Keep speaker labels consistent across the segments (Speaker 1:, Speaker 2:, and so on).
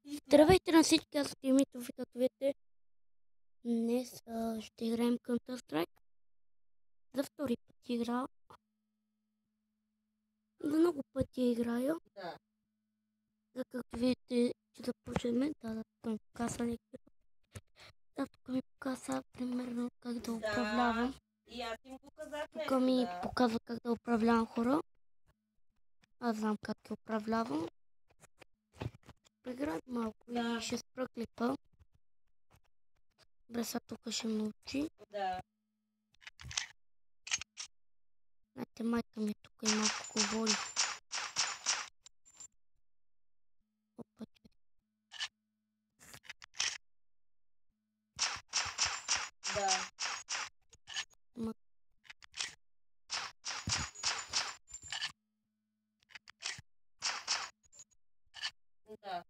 Speaker 1: Здравейте на всички, аз съм Димитър, както видите. Днес ще играем Counter-Strike. За втори път играя. За много пъти играя.
Speaker 2: Да.
Speaker 1: За както видите, ще започнем. Да, тук ми показва някакви. Да, тук ми показва примерно как да управлявам.
Speaker 2: И аз им го казах.
Speaker 1: Тук ми показва как да управлявам хора. Аз знам как ги управлявам. Поиграем малко и ще спра клипа. Бреса тук ще научи.
Speaker 2: Да.
Speaker 1: Знаете, майка ми тук и малко говори. Опа,
Speaker 2: Да. Да.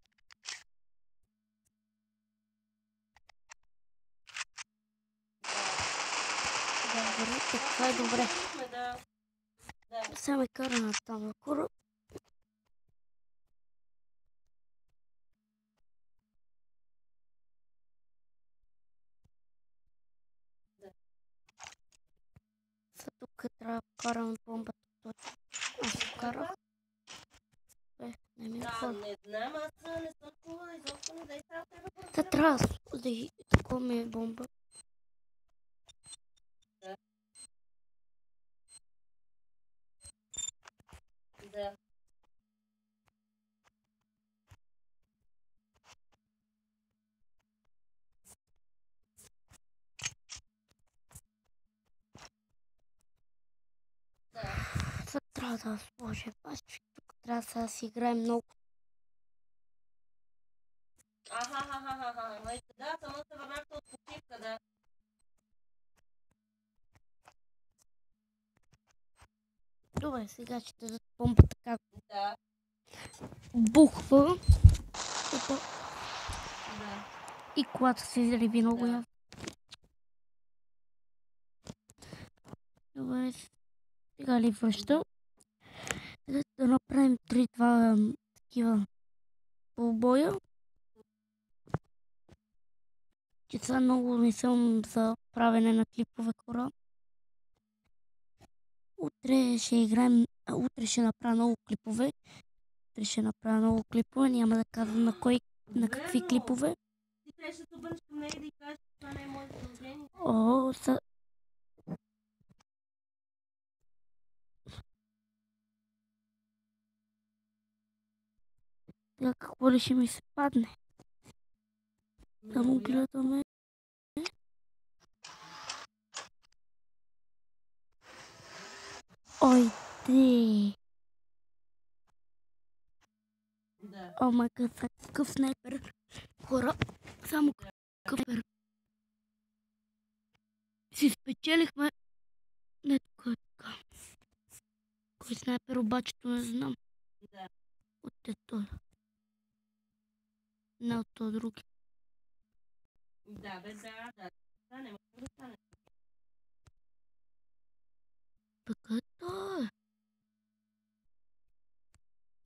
Speaker 1: Добре, така е добре.
Speaker 2: Да.
Speaker 1: Сега ме кара на там хора. Сега тук трябва да карам бомбата точно. Аз го карах. Не ми
Speaker 2: Да, не знам, аз не съм чувала изобщо, не дай сега те да бъдат.
Speaker 1: Сега трябва да и такова ми е бомба.
Speaker 2: Да. Да.
Speaker 1: Сега трябва да сложа пачки. Тук трябва да си играем много.
Speaker 2: Да, само се върнахте от почивка, да.
Speaker 1: Добре, сега ще дадат бомбата как
Speaker 2: Да.
Speaker 1: бухва. Опа.
Speaker 2: Да.
Speaker 1: И колата се изреви много ясно. Добре, сега ли връщам? Да направим 3-2 такива полубоя. Че сега много не съм за правене на клипове хора. Утре ще играем, утре ще направя много клипове. Няма да казвам на кой, на какви клипове.
Speaker 2: Ти трябваше да се обърнеш към нея и да й кажеш, че това не е мое задължение.
Speaker 1: Сега какво ли ще ми се падне? Да му гледаме. Ой, ти!
Speaker 2: Да.
Speaker 1: О, май гад, какъв снайпер. Хора, само какъв снайпер. Си спечелихме. Не, тук е така. Кой снайпер обаче не знам.
Speaker 2: Да.
Speaker 1: От е той. Не от този други.
Speaker 2: Да, бе, да. Да, не може да стане.
Speaker 1: Така е той.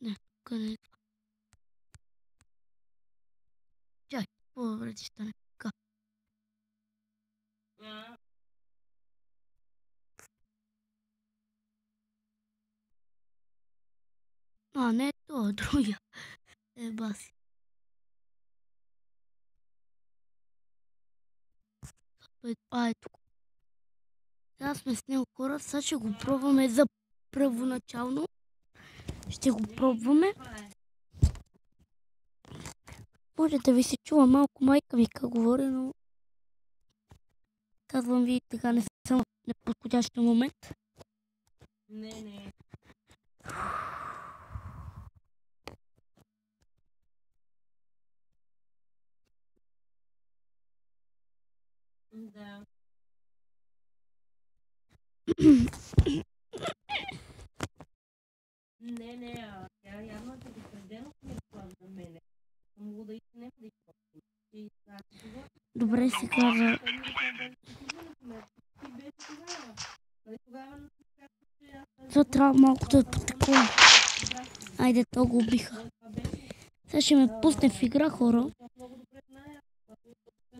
Speaker 1: Не, тук не е това. Чай, по-добре ти стане така. Не, това е другия. Баси. Е тук. Сега сме с него хора, сега ще го пробваме за първоначално. Ще го пробваме. Може да ви се чува малко майка ми как говори, но казвам ви така не съм в неподходящия момент.
Speaker 2: Не. Да. Не, тя явно е предупредено, че не това за мене. Мога да не да
Speaker 1: Добре, сега за... Това трябва малко да потекувам. Айде, то го убиха. Сега ще ме пусне в игра, хора.
Speaker 2: Много добре знае, когато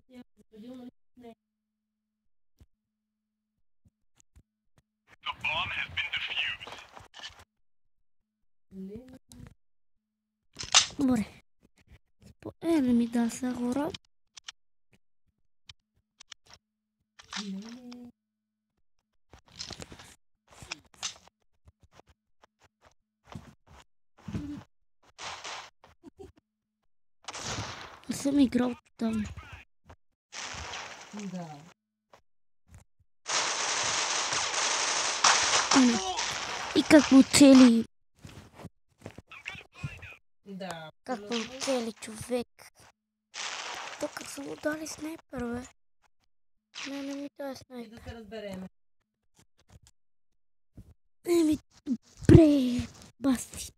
Speaker 2: я предупредил, нали не.
Speaker 1: Добре. Не ми да сега, хора. Не съм играл там.
Speaker 2: Да.
Speaker 1: И как му цели.
Speaker 2: Да.
Speaker 1: Как му цели човек. Тук как са му дали снайпер, бе. Не ми дай
Speaker 2: И
Speaker 1: снайпер.
Speaker 2: да се разбереме.
Speaker 1: Добре, баси.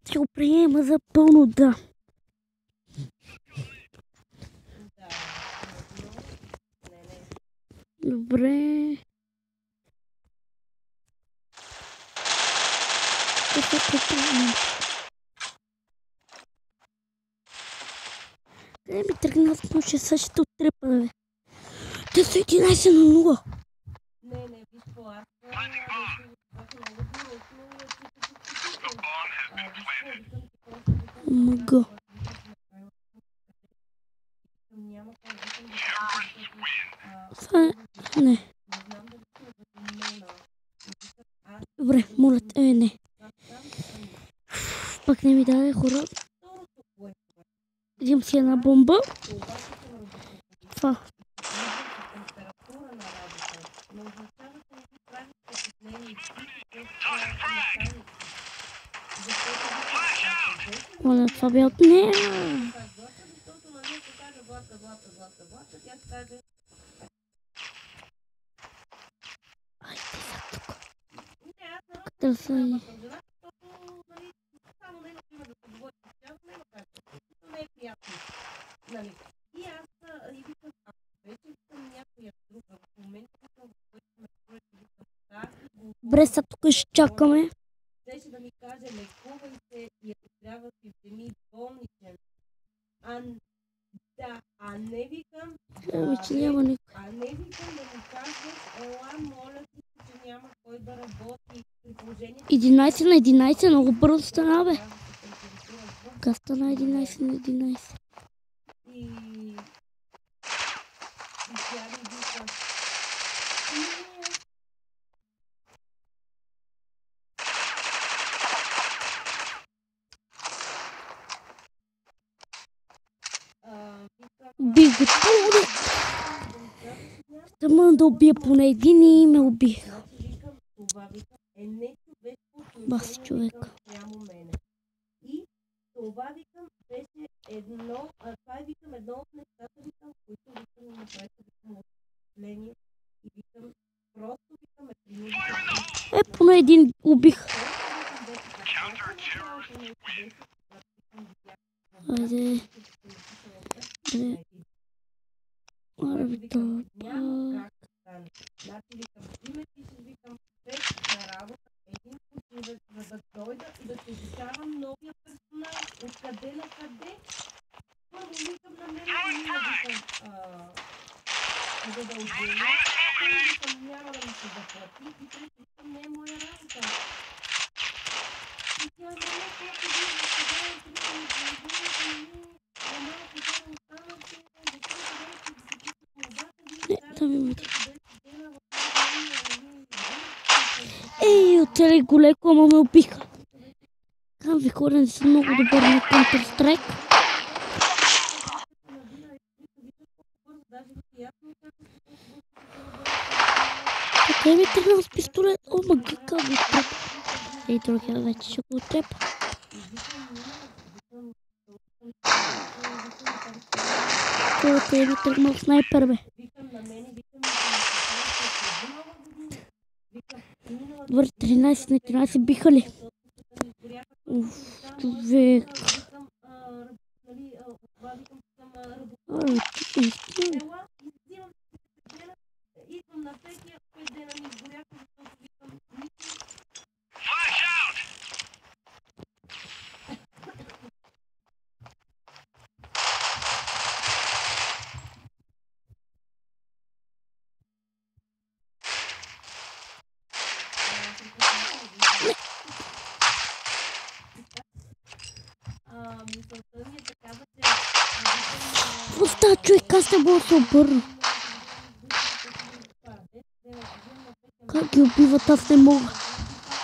Speaker 1: Ще го приема за пълно да.
Speaker 2: Да. Не.
Speaker 1: Добре. Да се препълним. Къде ми тръгна, аз може същото трепа, бе. Те са 11 на 0.
Speaker 2: Не, виж по аз.
Speaker 1: Мъга. Не. Добре, моля, не. Пак не ми даде, хора. Взимам си една бомба. Това. Моля, това бе от нея. Айде сега тук. Къде са и...
Speaker 2: И аз и викам, ако вече съм някоя друга в момента, в който ме прочи,
Speaker 1: Добре, сега тук ще чакаме.
Speaker 2: щеше да ми каже, лекувай се и ако трябва си вземи болничен. А не викам,
Speaker 1: Че няма никой.
Speaker 2: а не викам да ми казваш, ела, моля ти, че няма кой да работи при положение.
Speaker 1: 11 на 11, много бързо стана, бе. Как стана 11 на 11?
Speaker 2: И тя ми вика,
Speaker 1: Убих го. Тъмън да убия поне един и ме убих. Бас човек.
Speaker 2: И това викам беше едно, това е викам едно от нещата, викам, които викам ми направиха викам отвлечение и викам, просто викам принудително.
Speaker 1: Поне един убих. Айде. Арбитър.
Speaker 2: Значи викам, име ти си викам, пет на работа, един почивен, за да дойда и да се изучавам новия персонал. Откъде на къде? Първо викам на мен, викам, задължение. Викам, няма да ми се заплати и трето викам, не е моя работа. И тя за мен, когато вижда сега и трето ми задължението, малко хора останат,
Speaker 1: Ей, оцелих го леко, ама ме убиха. Казвам ви, хора, не съм много добър на Counter-Strike. Къде ми тръгнал с пистолет? О, мъга, как го трепа. Ей, другия вече ще го трепа. Къде ми тръгнал снайпер, бе. Добре, 13 на 13 биха ли? Уф, човек.
Speaker 2: мисълта ми е такава, че
Speaker 1: Какво става, човек? Аз не мога да се обърна. Как ги убиват? Аз не мога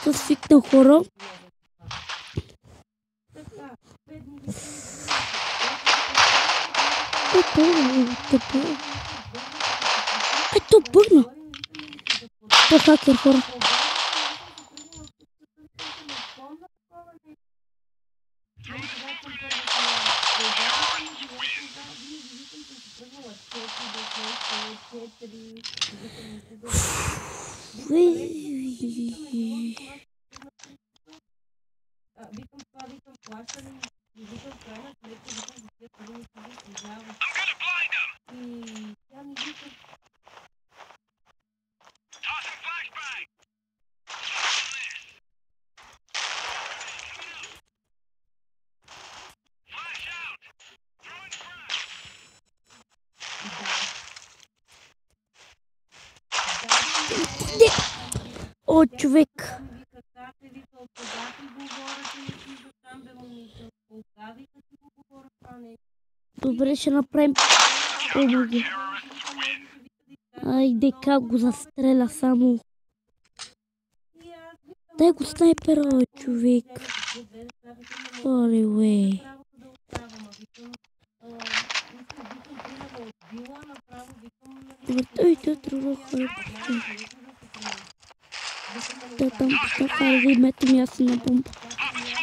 Speaker 1: да свикна хора. Ето бърна. То хакер, хора.
Speaker 2: Викам това, викам плащане и викам крайна сметка, викам за тия пари не си заслужава. И тя ми вика.
Speaker 1: О, човек. Добре, ще направим помоги. Айде, как го застреля само. Дай го снайпера, човек. Оле, уей. Добре, той трябва хора. Да, там поставя да мете място на бомба.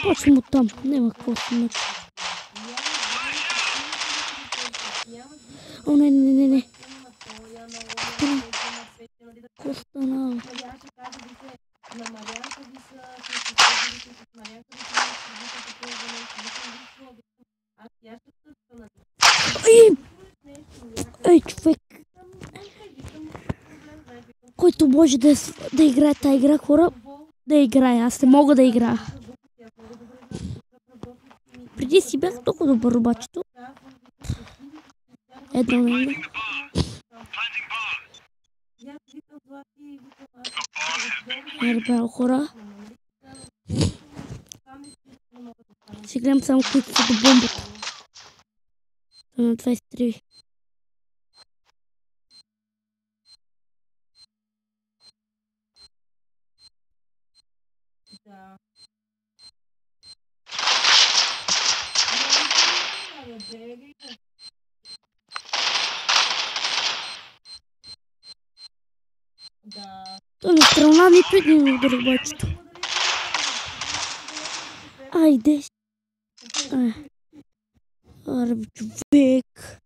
Speaker 1: Почвам от там. Няма какво си мече. О, не. Какво стана? Ей, човек. Който може да играе тази игра, хора, да играе. Аз не мога да играя. Преди си бях толкова добър, обаче. Едно не. Ербел, хора. Ще гледам само които са до бомбата. На 23.
Speaker 2: Да.
Speaker 1: То не страна нито един удар, обачето. Айде. Аре, човек.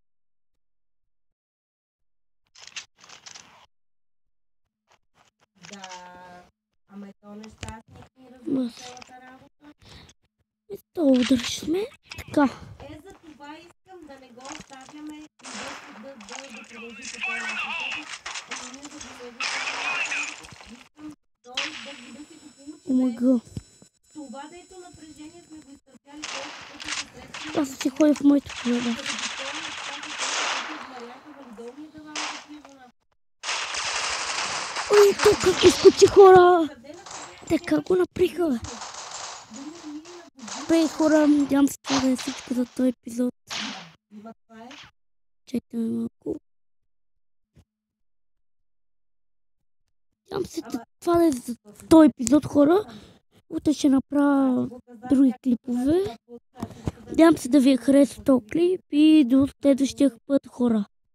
Speaker 2: Да. Ама то нещастник ни разбира цялата работа.
Speaker 1: То удариш сме. Така.
Speaker 2: За това искам да не го оставяме и да продължи по този начин. Искам той да си го получи.
Speaker 1: Омага.
Speaker 2: Това дето напрежение сме го изтърпяли колко средства.
Speaker 1: Аз си ходя в моето коледа. Ой, то как изкочи, хора! Те как го наприха, бе? Бе, хора, надявам се това да е всичко за този епизод. Чакайте ме малко. Надявам се това да е за този епизод, хора. Утре ще направя други клипове. Надявам се да ви е харесал този клип и до следващия път, хора.